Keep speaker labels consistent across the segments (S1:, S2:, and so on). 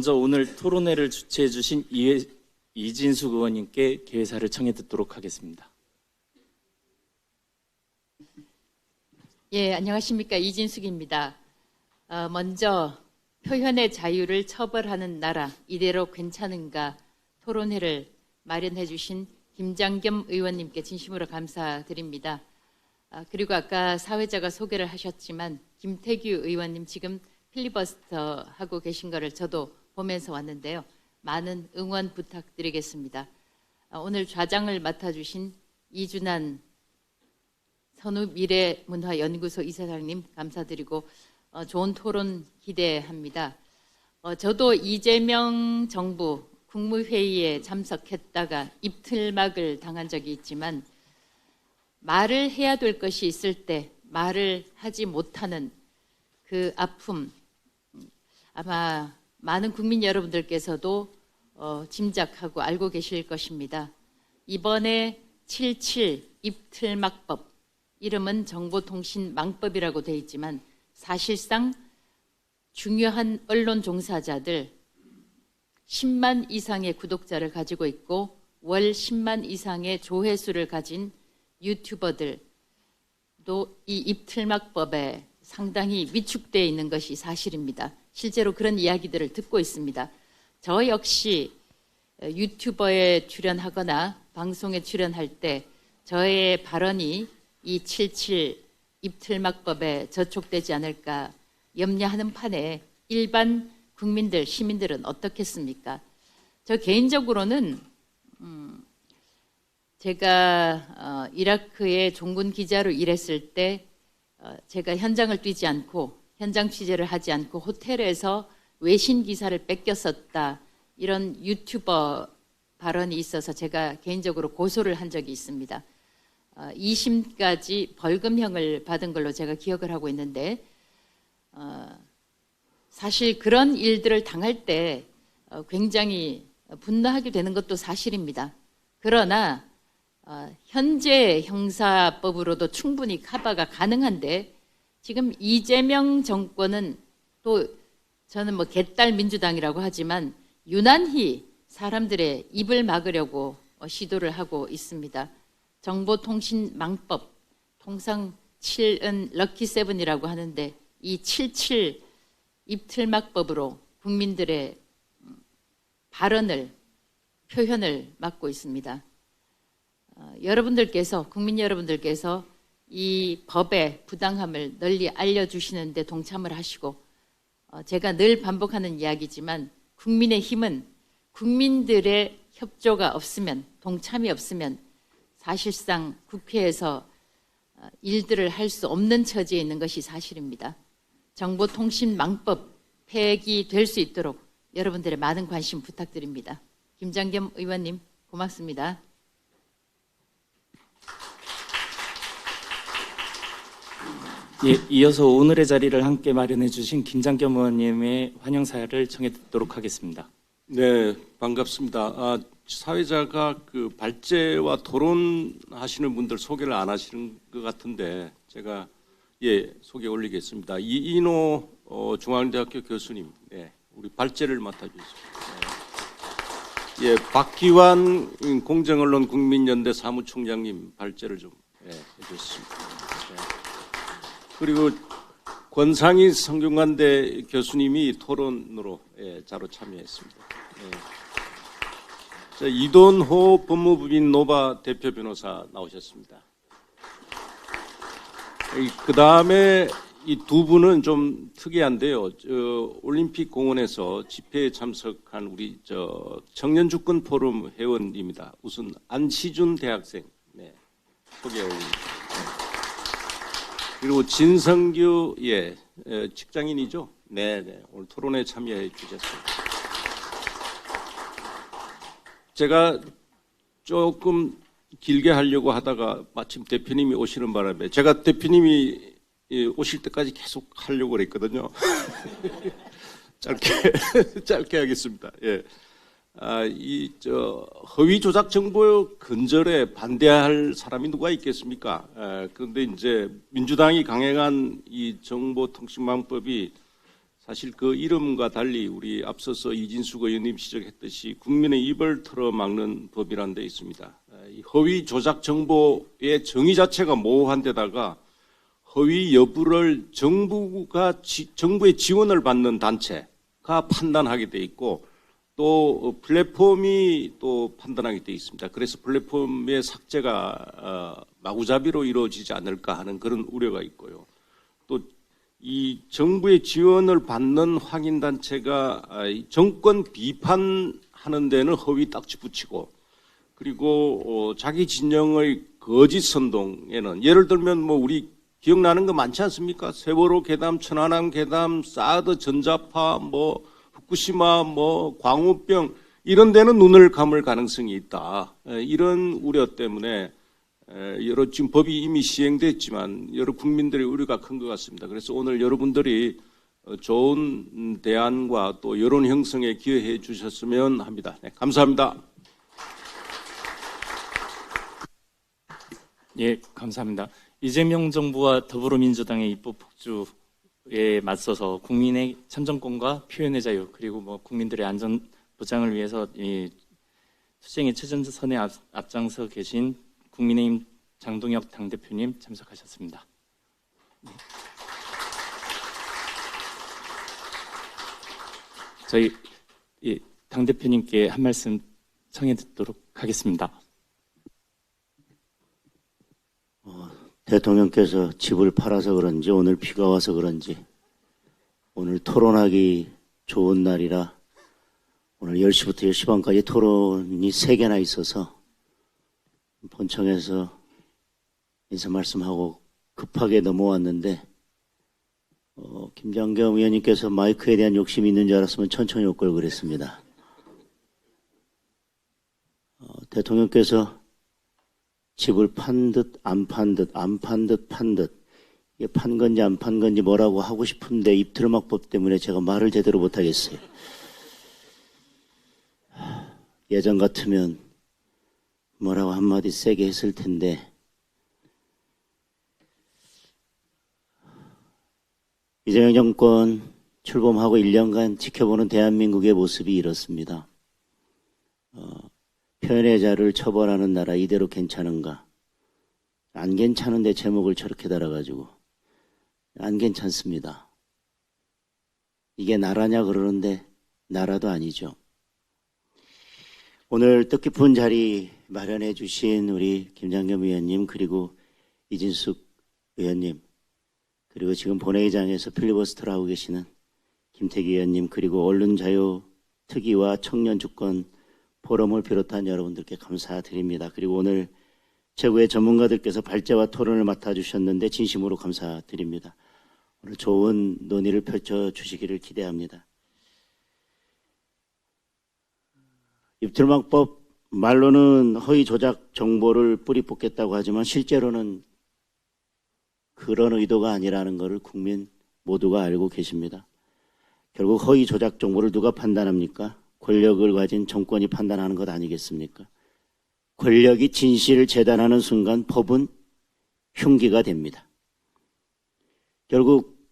S1: 먼저 오늘 토론회를 주최해 주신 이진숙 의원님께 개회사를 청해 듣도록 하겠습니다.
S2: 예, 안녕하십니까. 이진숙입니다. 먼저 표현의 자유를 처벌하는 나라 이대로 괜찮은가 토론회를 마련해 주신 김장겸 의원님께 진심으로 감사드립니다. 그리고 아까 사회자가 소개를 하셨지만 김태규 의원님 지금 필리버스터 하고 계신 거를 저도 보면서 왔는데요. 많은 응원 부탁드리겠습니다. 오늘 좌장을 맡아주신 이준환 선후미래문화연구소 이사장님 감사드리고 좋은 토론 기대합니다. 저도 이재명 정부 국무회의에 참석했다가 입틀막을 당한 적이 있지만 말을 해야 될 것이 있을 때 말을 하지 못하는 그 아픔 아마 많은 국민 여러분들께서도 짐작하고 알고 계실 것입니다. 이번에 77 입틀막법, 이름은 정보통신망법이라고 되어 있지만 사실상 중요한 언론 종사자들 10만 이상의 구독자를 가지고 있고 월 10만 이상의 조회수를 가진 유튜버들도 이 입틀막법에 상당히 위축되어 있는 것이 사실입니다. 실제로 그런 이야기들을 듣고 있습니다. 저 역시 유튜버에 출연하거나 방송에 출연할 때 저의 발언이 이 77 입틀막법에 저촉되지 않을까 염려하는 판에 일반 국민들, 시민들은 어떻겠습니까? 저 개인적으로는 제가 이라크의 종군 기자로 일했을 때 제가 현장을 뛰지 않고 현장 취재를 하지 않고 호텔에서 외신 기사를 뺏겼었다, 이런 유튜버 발언이 있어서 제가 개인적으로 고소를 한 적이 있습니다. 2심까지 벌금형을 받은 걸로 제가 기억을 하고 있는데 사실 그런 일들을 당할 때 굉장히 분노하게 되는 것도 사실입니다. 그러나 현재 형사법으로도 충분히 커버가 가능한데 지금 이재명 정권은 또 저는 뭐 개딸 민주당이라고 하지만 유난히 사람들의 입을 막으려고 시도를 하고 있습니다. 정보통신망법, 통상 7은 럭키7이라고 하는데 이 77 입틀막법으로 국민들의 발언을, 표현을 막고 있습니다. 여러분들께서, 국민 여러분들께서 이 법의 부당함을 널리 알려주시는데 동참을 하시고 제가 늘 반복하는 이야기지만 국민의힘은 국민들의 협조가 없으면, 동참이 없으면 사실상 국회에서 일들을 할 수 없는 처지에 있는 것이 사실입니다. 정보통신망법 폐기될 수 있도록 여러분들의 많은 관심 부탁드립니다. 김장겸 의원님 고맙습니다.
S1: 예, 이어서 오늘의 자리를 함께 마련해 주신 김장겸 의원님의 환영사를 청해 듣도록 하겠습니다.
S3: 네, 반갑습니다. 사회자가 그 발제와 토론하시는 분들 소개를 안 하시는 것 같은데 제가 소개 올리겠습니다. 이인호 중앙대학교 교수님, 우리 발제를 맡아주십시오. 박기환 공정언론 국민연대 사무총장님 발제를 좀 해주셨습니다. 그리고 권상희 성균관대 교수님이 토론으로 자로 참여했습니다. 이돈호 법무부인 노바 대표 변호사 나오셨습니다. 그 다음에 이 두 분은 좀 특이한데요. 올림픽 공원에서 집회에 참석한 우리 청년주권 포럼 회원입니다. 우선 안시준 대학생 소개 올립니다. 그리고 진성규 직장인이죠. 오늘 토론에 참여해 주셨습니다. 제가 조금 길게 하려고 하다가 마침 대표님이 오시는 바람에 제가 대표님이 오실 때까지 계속 하려고 그랬거든요. 짧게 하겠습니다. 허위 조작 정보 근절에 반대할 사람이 누가 있겠습니까? 그런데 이제 민주당이 강행한 이 정보통신망법이 사실 그 이름과 달리 우리 앞서서 이진숙 의원님 지적했듯이 국민의 입을 틀어막는 법이라는 데 있습니다. 이 허위 조작 정보의 정의 자체가 모호한 데다가 허위 여부를 정부의 지원을 받는 단체가 판단하게 돼 있고 또 플랫폼이 또 판단하게 돼 있습니다. 그래서 플랫폼의 삭제가 마구잡이로 이루어지지 않을까 하는 그런 우려가 있고요. 또 이 정부의 지원을 받는 확인단체가 정권 비판하는 데는 허위 딱지 붙이고 그리고 자기 진영의 거짓 선동에는 예를 들면 뭐 우리 기억나는 거 많지 않습니까? 세월호 괴담, 천안함 괴담, 사드 전자파, 뭐 후쿠시마, 뭐 광우병 이런 데는 눈을 감을 가능성이 있다. 이런 우려 때문에 여러 지금 법이 이미 시행됐지만 여러 국민들의 우려가 큰 것 같습니다. 그래서 오늘 여러분들이 좋은 대안과 또 여론 형성에 기여해 주셨으면 합니다. 네, 감사합니다.
S1: 예, 감사합니다. 이재명 정부와 더불어민주당의 입법 폭주에 맞서서 국민의 참정권과 표현의 자유 그리고 뭐 국민들의 안전 보장을 위해서 이 투쟁의 최전선에 앞장서 계신 국민의힘 장동혁 당대표님 참석하셨습니다. 저희 당대표님께 한 말씀 청해 듣도록 하겠습니다.
S4: 대통령께서 집을 팔아서 그런지 오늘 비가 와서 그런지 오늘 토론하기 좋은 날이라 오늘 10시부터 10시 반까지 토론이 3개나 있어서 본청에서 인사 말씀하고 급하게 넘어왔는데 김장겸 의원님께서 마이크에 대한 욕심이 있는 줄 알았으면 천천히 올 걸 그랬습니다. 대통령께서 집을 판 듯 안 판 듯 안 판 듯 판 듯 이게 판 건지 안 판 건지 뭐라고 하고 싶은데 입틀막법 때문에 제가 말을 제대로 못하겠어요. 예전 같으면 뭐라고 한마디 세게 했을 텐데 이재명 정권 출범하고 1년간 지켜보는 대한민국의 모습이 이렇습니다. 표현의 자유를 처벌하는 나라 이대로 괜찮은가? 안 괜찮은데 제목을 저렇게 달아가지고 안 괜찮습니다. 이게 나라냐 그러는데 나라도 아니죠. 오늘 뜻깊은 자리 마련해 주신 우리 김장겸 의원님 그리고 이진숙 의원님 그리고 지금 본회의장에서 필리버스터를 하고 계시는 김태기 의원님 그리고 언론자유특위와 청년주권 포럼을 비롯한 여러분들께 감사드립니다. 그리고 오늘 최고의 전문가들께서 발제와 토론을 맡아주셨는데 진심으로 감사드립니다. 오늘 좋은 논의를 펼쳐주시기를 기대합니다. 입틀막법 말로는 허위 조작 정보를 뿌리 뽑겠다고 하지만 실제로는 그런 의도가 아니라는 것을 국민 모두가 알고 계십니다. 결국 허위 조작 정보를 누가 판단합니까? 권력을 가진 정권이 판단하는 것 아니겠습니까? 권력이 진실을 재단하는 순간 법은 흉기가 됩니다. 결국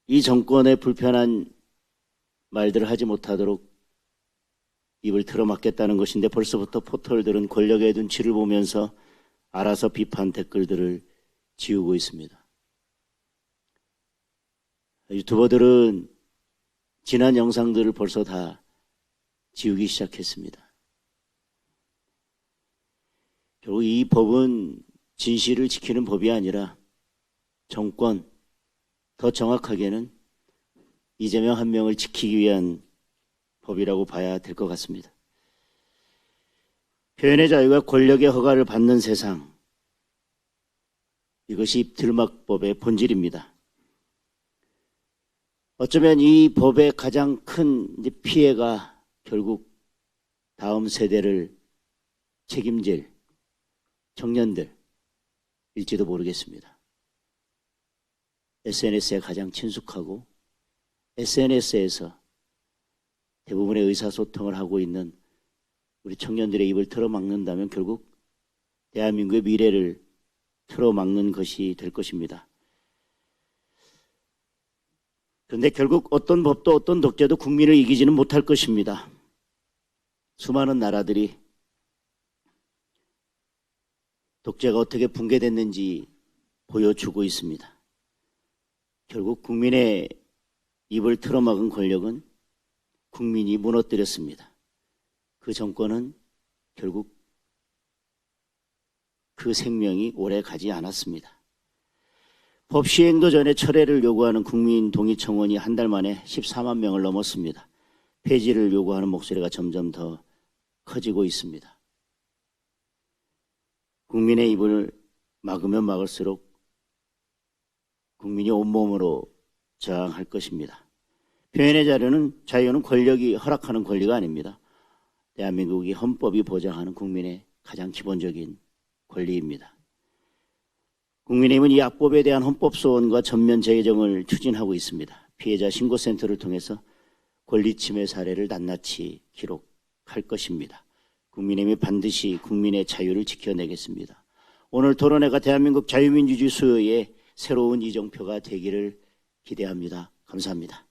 S4: 이 정권의 불편한 말들을 하지 못하도록 입을 틀어막겠다는 것인데 벌써부터 포털들은 권력의 눈치를 보면서 알아서 비판 댓글들을 지우고 있습니다. 유튜버들은 지난 영상들을 벌써 다 지우기 시작했습니다. 결국 이 법은 진실을 지키는 법이 아니라 정권, 더 정확하게는 이재명 한 명을 지키기 위한 법이라고 봐야 될 것 같습니다. 표현의 자유가 권력의 허가를 받는 세상, 이것이 입틀막법의 본질입니다. 어쩌면 이 법의 가장 큰 피해가 결국 다음 세대를 책임질 청년들일지도 모르겠습니다. SNS에 가장 친숙하고 SNS에서 대부분의 의사소통을 하고 있는 우리 청년들의 입을 틀어막는다면 결국 대한민국의 미래를 틀어막는 것이 될 것입니다. 그런데 결국 어떤 법도 어떤 독재도 국민을 이기지는 못할 것입니다. 수많은 나라들이 독재가 어떻게 붕괴됐는지 보여주고 있습니다. 결국 국민의 입을 틀어막은 권력은 국민이 무너뜨렸습니다. 그 정권은 결국 그 생명이 오래 가지 않았습니다. 법 시행도 전에 철회를 요구하는 국민 동의 청원이 한 달 만에 14만 명을 넘었습니다. 폐지를 요구하는 목소리가 점점 더 커지고 있습니다. 국민의 입을 막으면 막을수록 국민이 온몸으로 저항할 것입니다. 표현의 자유는 권력이 허락하는 권리가 아닙니다. 대한민국이 헌법이 보장하는 국민의 가장 기본적인 권리입니다. 국민의힘은 이 악법에 대한 헌법 소원과 전면 재개정을 추진하고 있습니다. 피해자 신고센터를 통해서 권리 침해 사례를 낱낱이 기록할 것입니다. 국민의힘이 반드시 국민의 자유를 지켜내겠습니다. 오늘 토론회가 대한민국 자유민주주의 수요의 새로운 이정표가 되기를 기대합니다. 감사합니다.